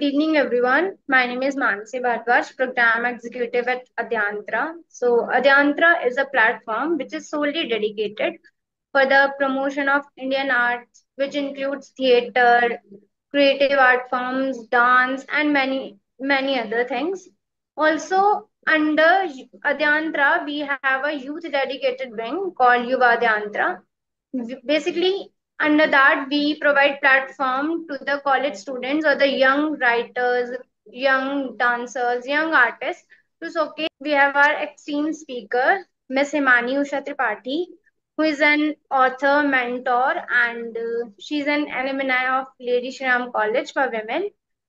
evening, everyone. My name is Mansi Bhardwaj, Program Executive at Adyantra. So, Adyantra is a platform which is solely dedicated for the promotion of Indian arts, which includes theatre, creative art forms, dance, and many other things. Also, under Adyantra, we have a youth dedicated wing called Yuva Adyantra. Basically, under that, we provide platform to the college students or the young writers, young dancers, young artists to showcase. We have our esteemed speaker, Miss Himani Usha Tripathi, who is an author, mentor, and she's an alumni of Lady Shri Ram College for Women,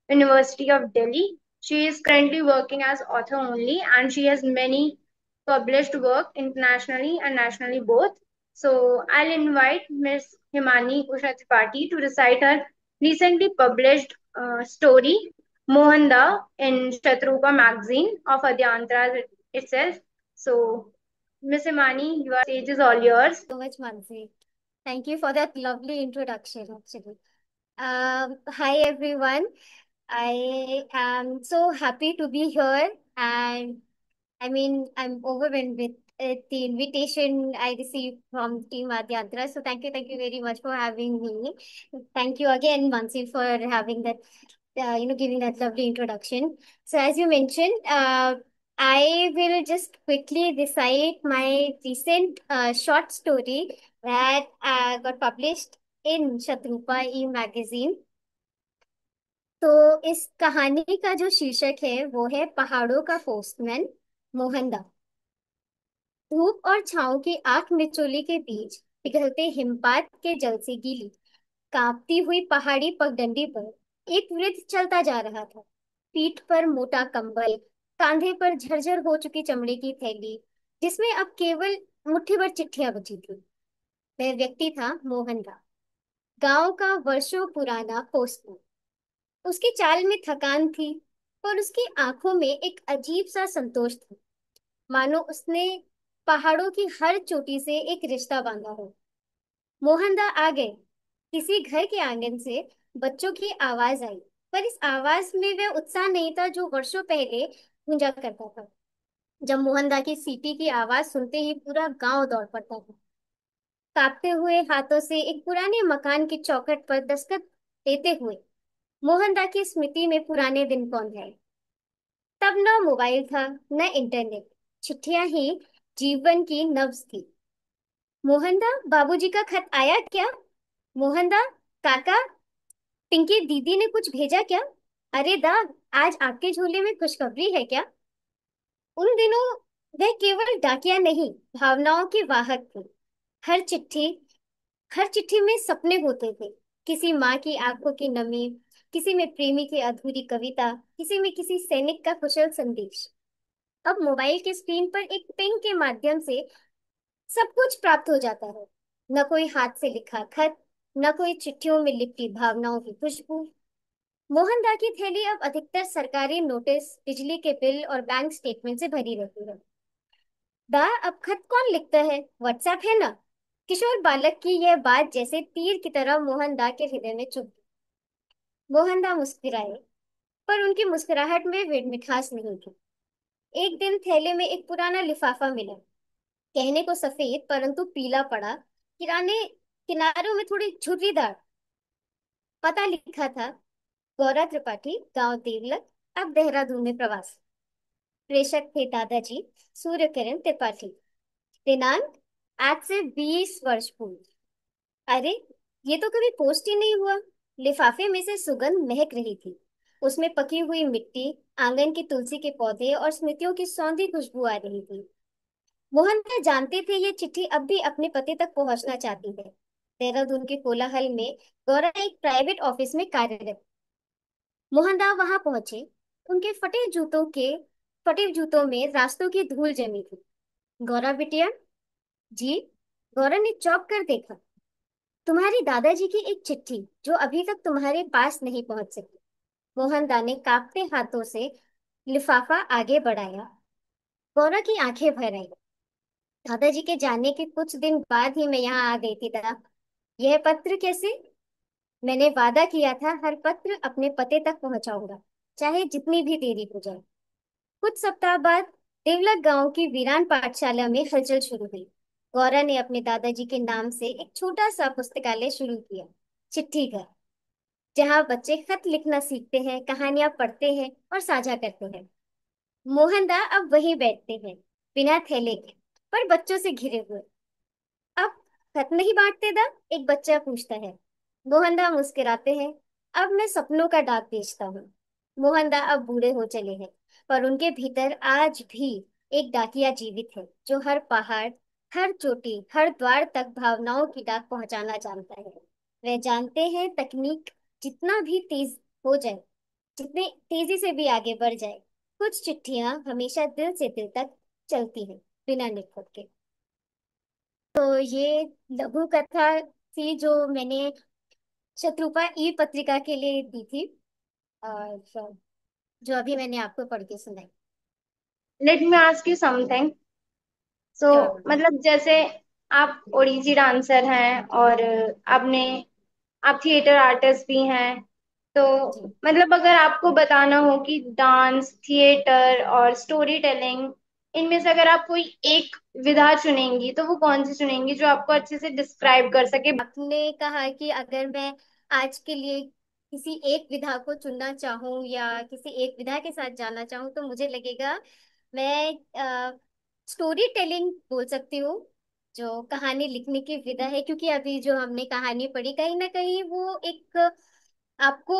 University of Delhi. She is currently working as author only, and she has many published work internationally and nationally both. So I'll invite Miss Himani Usha Tripathi to recite her recently published story, Mohanda, in Shatrupa magazine of Adyantra itself. So, Miss Himani, your stage is all yours. So much, Mansi. Thank you for that lovely introduction, actually. Hi, everyone. I am so happy to be here, and I'm overwhelmed with the invitation I received from Team Adyantra. So thank you very much for having me. Thank you again, Mansi, for having that, giving that lovely introduction. So as you mentioned, I will just quickly recite my recent short story that got published in Shatrupa E magazine. तो इस कहानी का जो शीर्षक है वो है पहाड़ों का पोस्टमैन मोहनदा। धूप और छांव की आंख मिचोली के बीच पिघलते हिमपात के जल से गीली कांपती हुई पहाड़ी पगडंडी पर एक वृद्ध चलता जा रहा था। पीठ पर मोटा कंबल, कांधे पर झरझर हो चुकी चमड़े की थैली, जिसमें अब केवल मुट्ठी भर चिट्ठियां बची थी। वह व्यक्ति था मोहनदा, गांव का वर्षों पुराना पोस्टमैन। उसकी चाल में थकान थी, पर उसकी आंखों में एक अजीब सा संतोष था, मानो उसने पहाड़ों की हर चोटी से एक रिश्ता बांधा हो। मोहनदा आ गए। किसी घर के आंगन से बच्चों की आवाज आई, पर इस आवाज में वह उत्साह नहीं था जो वर्षों पहले गूंजा करता था, जब मोहनदा की सीटी की आवाज सुनते ही पूरा गांव दौड़ पड़ता था। कांपते हुए हाथों से एक पुराने मकान की चौखट पर दस्तक देते हुए मोहनदा की स्मृति में पुराने दिन कौंध आए। तब न मोबाइल था, न इंटरनेट, चिट्ठियां ही जीवन की नब्ज थी। मोहनदा, बाबूजी का खत आया क्या? मोहनदा, काका, पिंकी दीदी ने कुछ भेजा क्या? अरे दा, आज आपके झोले में खुशखबरी है क्या? उन दिनों वह केवल डाकिया नहीं, भावनाओं की वाहक थी। हर चिट्ठी हर चिट्ठी में सपने होते थे। किसी माँ की आंखों की नमी, किसी में प्रेमी की अधूरी कविता, किसी में किसी सैनिक का कुशल संदेश। अब मोबाइल की स्क्रीन पर एक पिंग के माध्यम से सब कुछ प्राप्त हो जाता है। न कोई हाथ से लिखा खत, न कोई चिट्ठियों में लिपटी भावनाओं की खुशबू। मोहनदा की थैली अब अधिकतर सरकारी नोटिस, बिजली के बिल और बैंक स्टेटमेंट से भरी रहती है। दा, अब खत कौन लिखता है? व्हाट्सएप है ना? किशोर बालक की यह बात जैसे तीर की तरह मोहनदा के हृदय में चुभ गई। मोहनदा मुस्कुराए, पर उनकी मुस्कुराहट में मिठास नहीं थी। एक दिन थैले में एक पुराना लिफाफा मिला, कहने को सफेद परंतु पीला पड़ा, किराने किनारों में थोड़ी झुर्रीदार। पता लिखा था, गौरा त्रिपाठी, गांव देवलक, अब देहरादून में प्रवास। प्रेषक थे दादाजी, सूर्य किरण त्रिपाठी। दिनांक, आज से 20 वर्ष पूर्व। अरे, ये तो कभी पोस्ट ही नहीं हुआ। लिफाफे में से सुगंध महक रही थी। उसमें पकी हुई मिट्टी, आंगन की तुलसी के पौधे और स्मृतियों की सौंधी खुशबू आ रही थी। मोहनदा जानते थे ये चिट्ठी अब भी अपने पते तक पहुंचना चाहती है। देहरादून के कोलाहल में गौरा एक प्राइवेट ऑफिस में कार्यरत। मोहनदास वहां पहुंचे। उनके फटे जूतों में रास्तों की धूल जमी थी। गौरा बिटिया जी। गौरा ने चौंक कर देखा। तुम्हारे दादाजी की एक चिट्ठी जो अभी तक तुम्हारे पास नहीं पहुंच सकी। मोहनदास ने कांपते हाथों से लिफाफा आगे बढ़ाया। गौरा की आंखें भर आई। दादाजी के जाने के कुछ दिन बाद ही मैं यहाँ आ गई थी दादा। यह पत्र कैसे? मैंने वादा किया था हर पत्र अपने पते तक पहुंचाऊंगा। चाहे जितनी भी देरी हो जाए। कुछ सप्ताह बाद देवलक गांव की वीरान पाठशाला में हलचल शुरू हुई। गौरा ने अपने दादाजी के नाम से एक छोटा सा पुस्तकालय शुरू किया, चिट्ठी घर, जहाँ बच्चे खत लिखना सीखते हैं, कहानियां पढ़ते हैं और साझा करते हैं। मोहनदा अब वहीं बैठते हैं, बिना थैले के, पर बच्चों से घिरे हुए। अब खत नहीं बांटते दा? एक बच्चा पूछता है। मोहनदा मुस्कुराते हैं। अब मैं सपनों का डाक बेचता हूँ। मोहनदा अब बूढ़े हो चले हैं, पर उनके भीतर आज भी एक डाकिया जीवित है, जो हर पहाड़, हर चोटी, हर द्वार तक भावनाओं की डाक पहुंचाना जानता है। वे जानते हैं तकनीक जितना भी तेज हो जाए, जितनी तेजी से भी आगे बढ़ जाए, कुछ चिट्ठियां हमेशा दिल से दिल तक चलती हैं, बिना निखुट के। तो ये लघु कथा थी जो मैंने शत्रुपा ई पत्रिका के लिए दी थी, और जो अभी मैंने आपको पढ़ के सुनाई। Let me ask you something. So sure. मतलब जैसे आप ओडिसी डांसर हैं और आपने आप थिएटर आर्टिस्ट भी हैं, तो जी। मतलब अगर आपको बताना हो कि डांस, थिएटर और स्टोरी टेलिंग, इनमें से अगर आप कोई एक विधा चुनेंगी तो वो कौन सी चुनेंगी जो आपको अच्छे से डिस्क्राइब कर सके? आपने कहा कि अगर मैं आज के लिए किसी एक विधा को चुनना चाहूँ या किसी एक विधा के साथ जाना चाहूँ, तो मुझे लगेगा मैं स्टोरी टेलिंग बोल सकती हूँ, जो कहानी लिखने की विधा है। क्योंकि अभी जो हमने कहानी पढ़ी, कहीं ना कहीं वो एक आपको,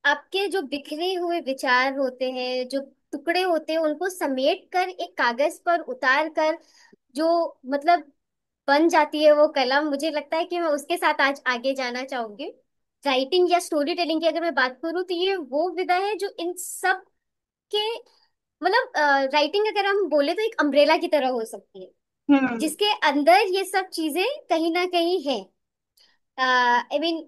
आपके जो बिखरे हुए विचार होते हैं, जो टुकड़े होते हैं, उनको समेट कर एक कागज पर उतार कर जो मतलब बन जाती है वो कलम, मुझे लगता है कि मैं उसके साथ आज आगे जाना चाहूंगी। राइटिंग या स्टोरी टेलिंग की अगर मैं बात करूँ, तो ये वो विधा है जो इन सब के मतलब, राइटिंग अगर हम बोले तो एक अम्ब्रेला की तरह हो सकती है, हम्म। जिसके अंदर ये सब चीजें कहीं ना कहीं है। I mean,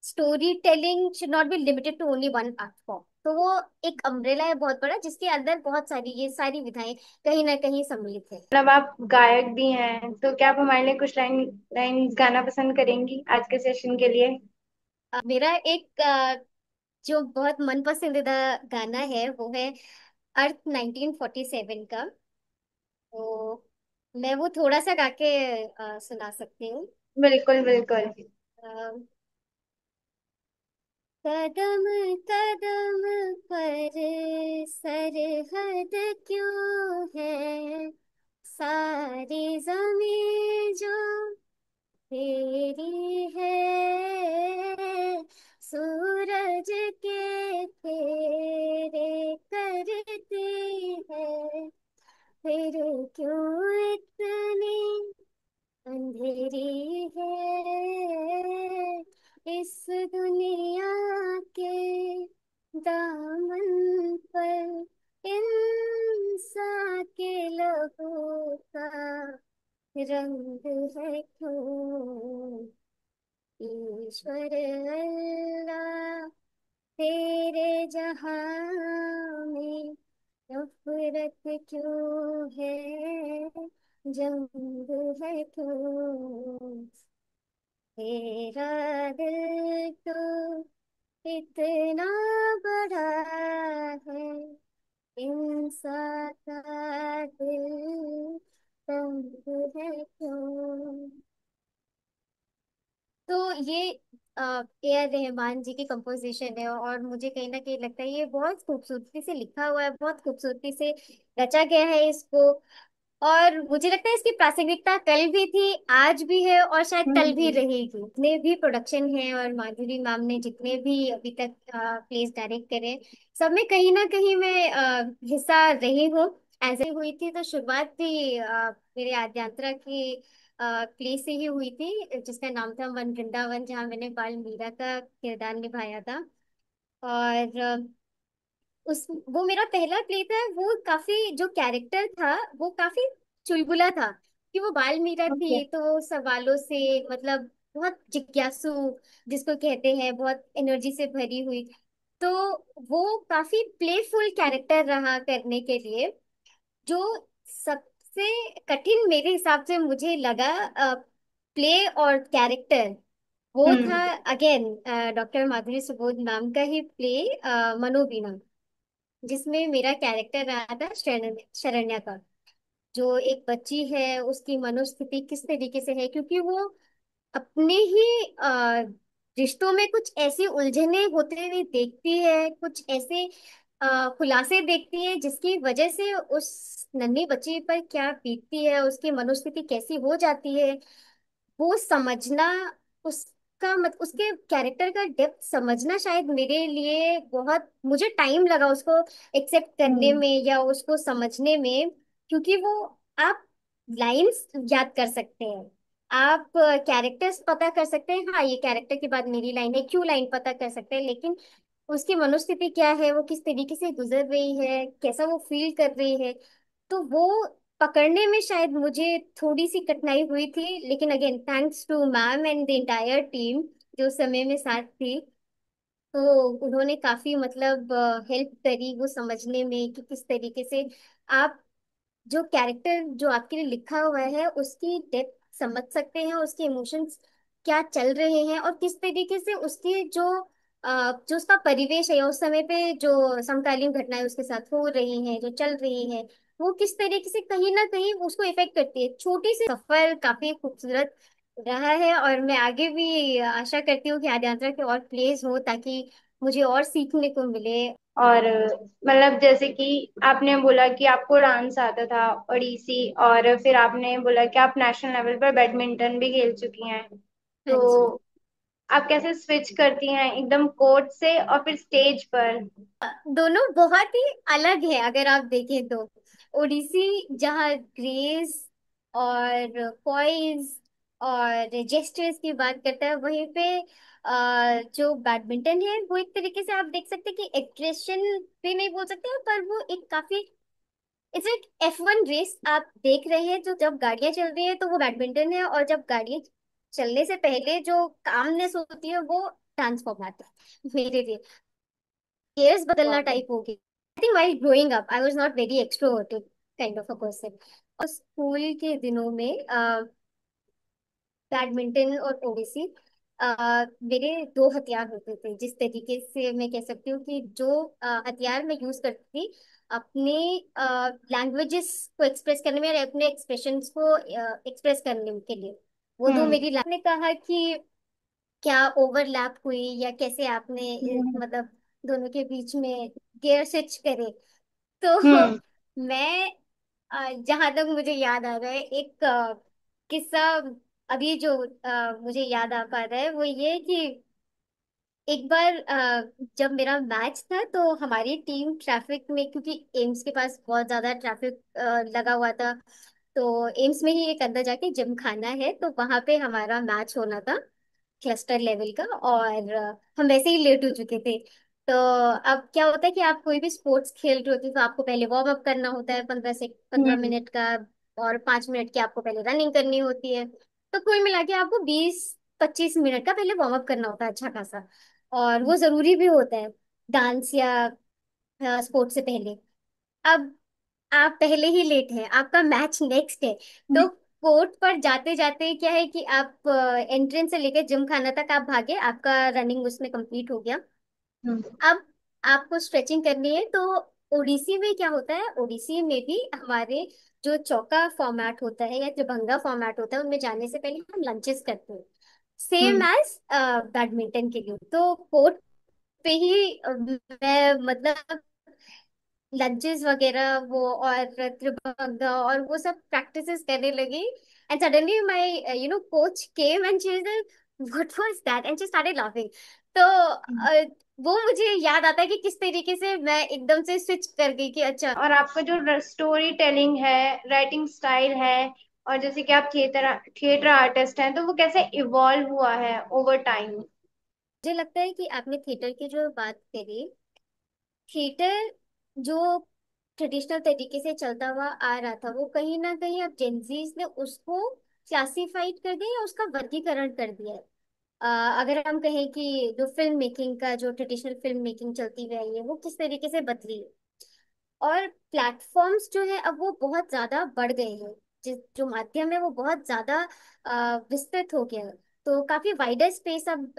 story telling should not be limited to only one art form. तो वो एक अम्ब्रेला है बहुत बड़ा, जिसके अंदर बहुत सारी ये सारी विधाएं कहीं ना कहीं सम्मिलित है। मतलब आप गायक भी हैं, तो क्या आप हमारे लिए कुछ लाइन गाना पसंद करेंगी आज के सेशन के लिए? मेरा एक जो बहुत मन पसंदीदा गाना है वो है अर्थ 1947 का। तो मैं वो थोड़ा सा गा के सुना सकती हूँ। बिल्कुल बिल्कुल। अ, कदम कदम पर सरहद क्यों है, सारी जमीन जो तेरी है, सूरज के तेरे करती है, फिर क्यों इतनी अंधेरी है, इस दुनिया के दामन पर इंसान के लोगों का रंग है क्यों, ईश्वर अल्लाह तेरे जहां में नफरत क्यों है, जंग है क्यों, तेरा दिल तो इतना बड़ा है, इंसान का दिल तंग है क्यों। तो ये ए आर रहमान जी की कंपोजिशन है, और मुझे कहीं ना कहीं लगता है ये बहुत खूबसूरती से लिखा हुआ है, बहुत खूबसूरती से रचा गया है इसको। और मुझे लगता है इसकी प्रासंगिकता कल भी थी, आज भी है, और शायद कल भी हम्म। रहेगी। जितने भी प्रोडक्शन है और माधुरी मैम ने जितने भी अभी तक प्लेस डायरेक्ट करे, सब में कहीं ना कहीं मैं हिस्सा रही हूँ। ऐसे हुई थी तो शुरुआत भी मेरे आद्यांत्रा की प्ले से ही हुई थी, जिसका नाम था वन वृंदावन, जहाँ मैंने बाल मीरा का किरदार निभाया था। और उस वो मेरा पहला प्ले था। वो काफी, जो कैरेक्टर था वो काफी चुलबुला था, कि वो बाल मीरा ओके। थी तो सवालों से, मतलब बहुत जिज्ञासु जिसको कहते हैं, बहुत एनर्जी से भरी हुई। तो वो काफी प्लेफुल कैरेक्टर रहा करने के लिए। जो सबसे कठिन मेरे हिसाब से मुझे लगा प्ले और कैरेक्टर, वो था हम्म। अगेन डॉक्टर माधुरी सुबोध मैम का ही प्ले, मनोवीणा। जिसमें मेरा कैरेक्टर रहा था शरण्या का। जो एक बच्ची है, उसकी मनोस्थिति किस तरीके से है, क्योंकि वो अपने ही रिश्तों में कुछ ऐसी उलझने होते हुए देखती है, कुछ ऐसे खुलासे देखती है जिसकी वजह से उस नन्ही बच्ची पर क्या बीतती है, उसकी मनोस्थिति कैसी हो जाती है, वो समझना, उसका मत उसके कैरेक्टर का डेप्थ समझना शायद मेरे लिए बहुत, मुझे टाइम लगा उसको एक्सेप्ट करने हम्म। में या उसको समझने में। क्योंकि वो, आप लाइंस याद कर सकते हैं, आप कैरेक्टर्स पता कर सकते हैं, हाँ ये कैरेक्टर के बाद मेरी लाइन है, क्यों लाइन पता कर सकते हैं, लेकिन उसकी मनोस्थिति क्या है, वो किस तरीके से गुजर रही है, कैसा वो फील कर रही है, तो वो पकड़ने में शायद मुझे थोड़ी सी कठिनाई हुई थी। लेकिन again thanks to ma'am and the entire team जो उस समय में साथ थी। तो उन्होंने काफी मतलब हेल्प करी वो समझने में कि किस तरीके से आप जो कैरेक्टर जो आपके लिए लिखा हुआ है उसकी डेप्थ समझ सकते हैं, उसके इमोशंस क्या चल रहे हैं, और किस तरीके से उसकी जो उसका परिवेश है या उस समय पे जो समकालीन घटनाएं उसके साथ हो रही हैं, जो चल रही हैं, वो किस तरीके से कहीं ना कहीं उसको इफेक्ट करती है। छोटी सी सफर काफी खूबसूरत रहा है, और मैं आगे भी आशा करती हूँ कि आद्यांत्रा के और प्लेस हो ताकि मुझे और सीखने को मिले। और मतलब जैसे कि आपने बोला कि आपको डांस आता था, ओडिसी, और फिर आपने बोला कि आप नेशनल लेवल पर बैडमिंटन भी खेल चुकी हैं। हाँ तो जी। आप कैसे स्विच करती हैं एकदम कोर्ट से और फिर स्टेज पर? दोनों बहुत ही अलग है अगर आप देखें तो। ओडिसी जहाँ ग्रेस और पॉइज और जेस्चर्स की बात करता है, वहीं पे जो बैडमिंटन है वो एक तरीके से आप देख सकते हैं कि एग्रेशन भी नहीं बोल सकते, पर वो एक काफी, इट्स एक F1 रेस आप देख रहे हैं, जो जब गाड़ियां चल रही है तो वो बैडमिंटन है, और जब गाड़ियां चलने से पहले जो कामनेस होती है वो डांस फॉर्म आता है मेरे लिए। गियर्स बदलना वाह। टाइप हो गई। I think while growing up I was not very extroverted kind of a person. और स्कूल के दिनों में बैडमिंटन और ओडिसी मेरे दो हथियार होते थे। जिस तरीके से मैं कह सकती हूँ कि जो हथियार मैं यूज करती थी अपने लैंग्वेजेस को एक्सप्रेस करने में और अपने एक्सप्रेशंस को एक्सप्रेस करने के लिए, वो दो हम्म। मेरी ने कहा कि क्या ओवरलैप हुई या कैसे आपने हम्म। मतलब दोनों के बीच में गियर स्विच करे। तो हम्म। मैं जहां तक मुझे याद आ रहा है एक किस्सा अभी जो मुझे याद आ पा रहा है वो ये कि एक बार जब मेरा मैच था तो हमारी टीम ट्रैफिक में, क्योंकि एम्स के पास बहुत ज्यादा ट्रैफिक लगा हुआ था, तो एम्स में ही एक अंदर जाके जिम खाना है, तो वहां पे हमारा मैच होना था क्लस्टर लेवल का। और हम वैसे ही लेट हो चुके थे। तो अब क्या होता है कि आप कोई भी स्पोर्ट्स खेल रहे होते हो तो आपको पहले वार्म अप करना होता है 15 हम्म। मिनट का, और 5 मिनट की आपको पहले रनिंग करनी होती है। तो कुल मिला के आपको 20-25 मिनट का पहले वार्म अप करना होता है अच्छा खासा, और वो जरूरी भी होता है डांस या स्पोर्ट्स से पहले। अब आप पहले ही लेट हैं, आपका मैच नेक्स्ट है, तो कोर्ट पर जाते जाते क्या है कि आप एंट्रेंस से लेकर जिम खाना तक आप भागे, आपका रनिंग उसमें कंप्लीट हो गया। हम्म। अब आपको स्ट्रेचिंग करनी है, तो ओडिसी में क्या होता है, ओडिसी में भी हमारे जो चौका फॉर्मेट होता है या त्रिभंगा फॉर्मेट होता है उनमें जाने से पहले हम लंचेस करते हैं, सेम हम्म। एज बैडमिंटन के लिए। तो कोर्ट पे ही मैं मतलब लंचेस वगैरह वो और त्रिभंगा और वो सब प्रैक्टिसेस करने लगी। And suddenly my coach came and she was like what was that, and she started laughing. तो वो मुझे याद आता है कि किस तरीके से मैं एकदम से स्विच कर गई कि अच्छा। और आपका जो स्टोरी टेलिंग है, राइटिंग स्टाइल है, और जैसे कि आप थिएटर थिएटर आर्टिस्ट हैं, तो वो कैसे इवॉल्व हुआ है ओवर टाइम? मुझे लगता है कि आपने थिएटर की जो बात करी, थिएटर जो ट्रेडिशनल तरीके से चलता हुआ आ रहा था वो कहीं ना कहीं अब जेंजीज ने उसको क्लासिफाइड कर दिया या उसका वर्गीकरण कर दिया है। अगर हम कहें कि जो फिल्म मेकिंग का जो ट्रेडिशनल फिल्म मेकिंग चलती हुई आई है वो किस तरीके से बदली है, और प्लेटफॉर्म्स जो है अब वो बहुत ज्यादा बढ़ गए हैं, जिस जो माध्यम है वो बहुत ज्यादा विस्तृत हो गया है। तो काफी वाइडर स्पेस अब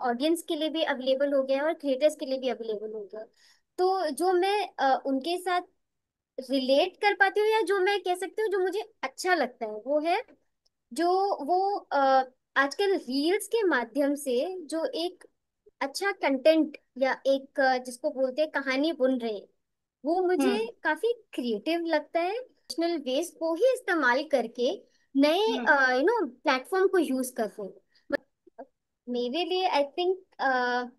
ऑडियंस के लिए भी अवेलेबल हो गया है और क्रिएटर्स के लिए भी अवेलेबल हो गया है। तो जो मैं उनके साथ रिलेट कर पाती हूँ, या जो मैं कह सकती हूँ जो मुझे अच्छा लगता है, वो है जो वो आजकल रील्स के माध्यम से जो एक अच्छा कंटेंट, या एक जिसको बोलते हैं कहानी बुन रहे हैं, वो मुझे हम्म। काफी क्रिएटिव लगता है। नेशनल वेज को ही इस्तेमाल करके नए हम्म। प्लेटफॉर्म को यूज कर रहे हैं। मेरे लिए आई थिंक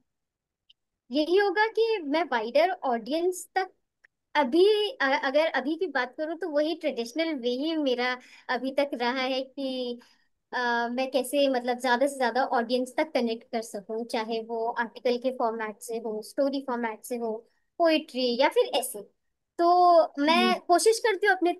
यही होगा कि मैं वाइडर ऑडियंस तक अभी अगर अभी की बात करूँ तो वही ट्रेडिशनल वे ही मेरा अभी तक रहा है कि मैं कैसे मतलब ज्यादा से ज्यादा ऑडियंस तक कनेक्ट कर सकूं, चाहे वो आर्टिकल के फॉर्मेट से हो, स्टोरी फॉर्मेट से हो, पोइट्री या फिर ऐसे। तो हम्म। मैं कोशिश करती हूँ अपने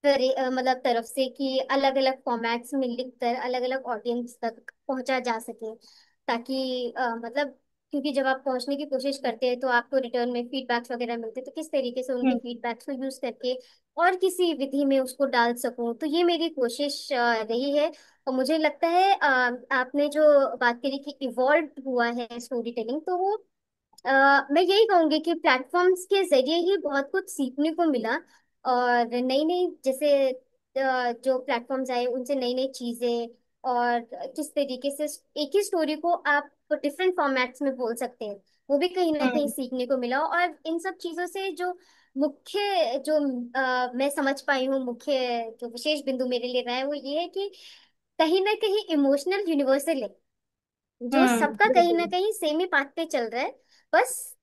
मतलब तरफ से कि अलग अलग फॉर्मेट्स में लिखकर अलग अलग ऑडियंस तक पहुंचा जा सके, ताकि मतलब क्योंकि जब आप पहुंचने की कोशिश करते हैं तो आपको रिटर्न में फीडबैक्स वगैरह मिलते हैं, तो किस तरीके से उनके हम्म। फीडबैक्स को यूज करके और किसी विधि में उसको डाल सकूं, तो ये मेरी कोशिश रही है। और मुझे लगता है आपने जो बात करी कि इवॉल्व हुआ है स्टोरी टेलिंग, तो वो मैं यही कहूंगी कि प्लेटफॉर्म्स के जरिए ही बहुत कुछ सीखने को मिला। और नई नई जैसे जो प्लेटफॉर्म्स आए उनसे नई नई चीजें, और किस तरीके से एक ही स्टोरी को आप डिफरेंट फॉर्मेट्स में बोल सकते हैं, वो भी कहीं ना कहीं हम्म। सीखने को मिला। और इन सब चीजों से जो मुख्य जो मैं समझ पाई हूँ, मुख्य जो विशेष बिंदु मेरे लिए रहा है वो ये है कि कहीं ना कहीं इमोशनल यूनिवर्सल है, जो सबका कहीं ना बिल्कुल। कहीं सेम ही पाथ पे चल रहा है। बस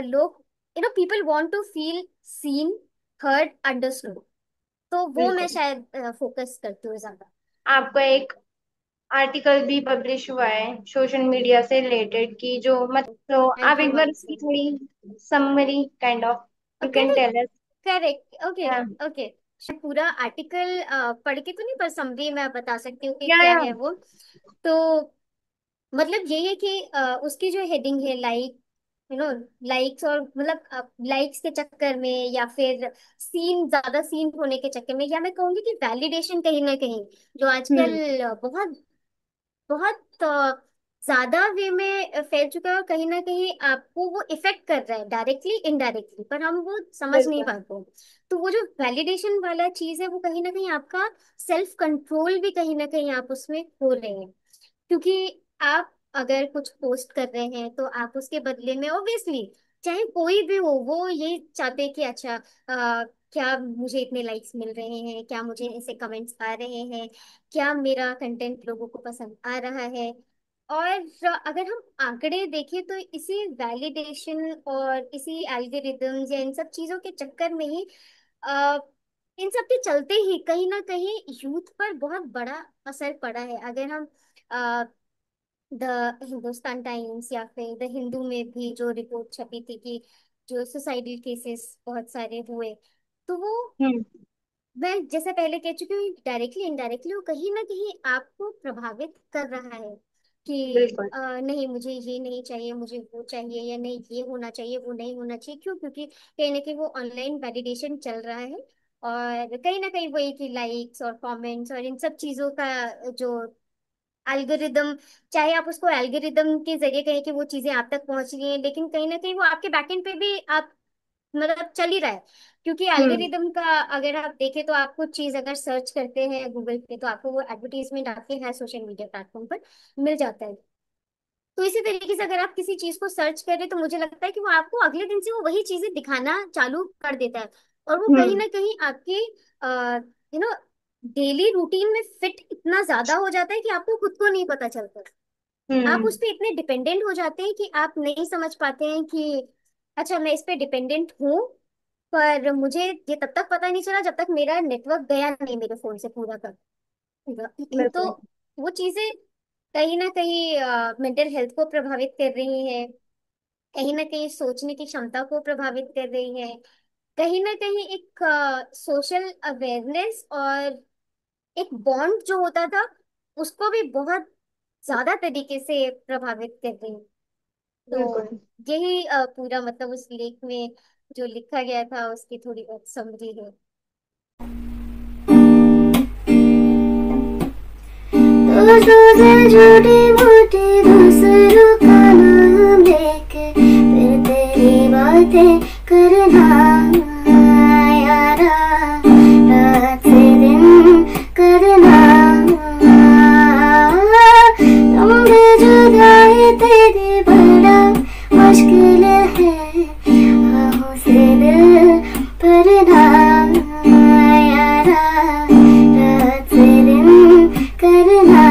लोग people want to feel seen, heard, understood. तो वो मैं बिल्कुल। शायद फोकस करती हूँ ज्यादा। आपका एक आर्टिकल भी पब्लिश हुआ है सोशल मीडिया से रिलेटेड की जो मतलब, तो थैंक आप यू एक बार उसकी मानसी। थोड़ी summary kind of you can correct, tell us. Correct, okay, या ओके। पूरा आर्टिकल पढ़ के तो नहीं, पर समरी मैं बता सकती हूँ कि क्या या है वो। तो मतलब यही है कि उसकी जो हेडिंग है, लाइक यू नो लाइक्स, और मतलब लाइक्स के चक्कर में या फिर ज्यादा सीन होने के चक्कर में, या मैं कहूंगी कि वैलिडेशन कहीं ना कहीं जो हम्म। आजकल बहुत बहुत ज्यादा वे में फैल चुका है, और कहीं ना कहीं आपको वो इफेक्ट कर रहा है डायरेक्टली इनडायरेक्टली, पर हम वो समझ नहीं बिल्कुल। पाते। तो वो जो वैलिडेशन वाला चीज है वो कहीं ना कहीं आपका सेल्फ कंट्रोल भी कहीं ना कहीं आप उसमें खो रहे हैं। क्योंकि आप अगर कुछ पोस्ट कर रहे हैं तो आप उसके बदले में ऑब्वियसली, चाहे कोई भी हो, वो ये चाहते हैं कि अच्छा क्या मुझे इतने लाइक्स मिल रहे हैं, क्या मुझे ऐसे कमेंट्स आ रहे हैं, क्या मेरा कंटेंट लोगों को पसंद आ रहा है। और अगर हम आंकड़े देखें तो इसी वैलिडेशन और इसी एल्गोरिदम्स या इन सब चीजों के चक्कर में ही अ, इन सब के चलते ही कहीं ना कहीं यूथ पर बहुत बड़ा असर पड़ा है। अगर हम द हिंदुस्तान टाइम्स या फिर द हिंदू में भी जो रिपोर्ट छपी थी कि जो सुसाइडल केसेस बहुत सारे हुए, तो वो हम्म। मैं जैसे पहले कह चुकी हूँ, डायरेक्टली इनडायरेक्टली वो कहीं ना कहीं आपको प्रभावित कर रहा है कि बिल्कुल। नहीं मुझे ये नहीं चाहिए, मुझे वो चाहिए, या नहीं ये होना चाहिए, वो नहीं होना चाहिए। क्यों? क्योंकि कहीं ना कहीं वो ऑनलाइन वैलिडेशन चल रहा है, और कहीं ना कहीं वही कि लाइक्स और कमेंट्स और इन सब चीजों का जो एल्गोरिदम, चाहे आप उसको एल्गोरिदम के जरिए कहें कि वो चीजें आप तक पहुंच रही हैं, लेकिन कहीं ना कहीं वो आपके बैकएंड पे भी आप मतलब चल ही रहा है। क्योंकि हम्म। एल्गोरिदम का अगर आप देखें तो आप कुछ चीज अगर सर्च करते हैं गूगल पे तो आपको वो एडवर्टीजमेंट आपके हर सोशल मीडिया प्लेटफॉर्म पर मिल जाता है। तो इसी तरीके से अगर आप किसी चीज को सर्च करें तो मुझे लगता है कि वो आपको अगले दिन से वो वही चीजें दिखाना चालू कर देता है। और वो कहीं हम्म। ना कहीं आपके यू नो डेली रूटीन में फिट इतना ज्यादा हो जाता है कि आपको खुद को नहीं पता चलता। आप हम्म। उस पे इतने डिपेंडेंट हो जाते हैं कि आप नहीं समझ पाते हैं कि अच्छा मैं इस पे डिपेंडेंट हूँ, पर मुझे ये तब तक पता नहीं चला जब तक मेरा नेटवर्क गया नहीं मेरे फोन से पूरा कर। तो बिल्कुल। वो चीजें कहीं ना कहीं मेंटल हेल्थ को प्रभावित कर रही है, कहीं ना कहीं सोचने की क्षमता को प्रभावित कर रही है, कहीं ना कहीं एक सोशल अवेयरनेस और एक बॉन्ड जो होता था उसको भी बहुत ज्यादा तरीके से प्रभावित कर रही है। तो बिल्कुल। यही पूरा मतलब उस लेख में जो लिखा गया था उसकी थोड़ी बहुत समरी है। रोज रोज झूठी मूठी दूसरों का नाम लेके फिर तेरी बातें करना यारा, रात से दिन करना। लंबी जुदाई तेरी बड़ा मुश्किल है, आहों से दिल भरना यारा, रात से दिन करना।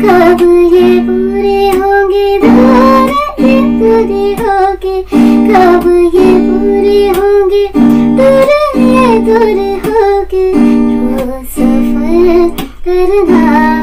कब ये पूरी होंगी दूर ये दूरी होगी, कब ये पूरी होंगी दूर ये दूरी होगी, रोज सफर करना।